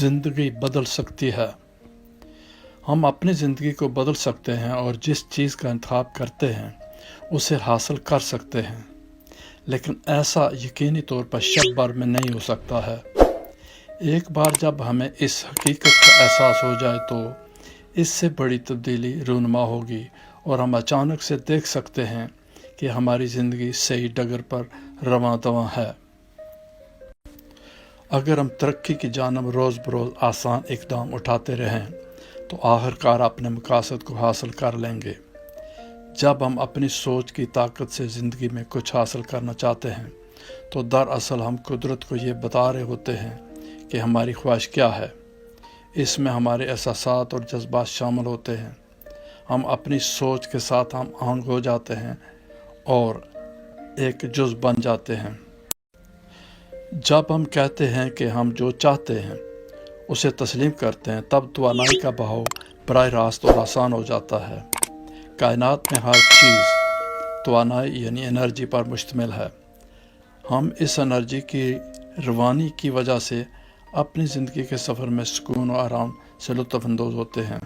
ज़िंदगी बदल सकती है। हम अपनी ज़िंदगी को बदल सकते हैं और जिस चीज़ का इंतखाब करते हैं उसे हासिल कर सकते हैं, लेकिन ऐसा यकीनी तौर पर शब भर में नहीं हो सकता है। एक बार जब हमें इस हकीकत का एहसास हो जाए तो इससे बड़ी तब्दीली रूनुमा होगी और हम अचानक से देख सकते हैं कि हमारी ज़िंदगी सही डगर पर रवां दवां है। अगर हम तरक्की की जानब रोज़ बरोज़ आसान इक़दाम उठाते रहें तो आखिरकार अपने मकासद को हासिल कर लेंगे। जब हम अपनी सोच की ताकत से ज़िंदगी में कुछ हासिल करना चाहते हैं तो दरअसल हम कुदरत को ये बता रहे होते हैं कि हमारी ख्वाहिश क्या है। इसमें हमारे एहसासात और जज्बात शामिल होते हैं। हम अपनी सोच के साथ हम आहंग हो जाते हैं और एक जुज़ बन जाते हैं। जब हम कहते हैं कि हम जो चाहते हैं उसे तस्लीम करते हैं तब तवानाई का बहाव बराह रास्त और आसान हो जाता है। कायनात में हर चीज़ तवानाई यानी एनर्जी पर मुश्तमिल है। हम इस एनर्जी की रवानी की वजह से अपनी ज़िंदगी के सफ़र में सुकून और आराम से लुत्फ़ अंदोज़ होते हैं।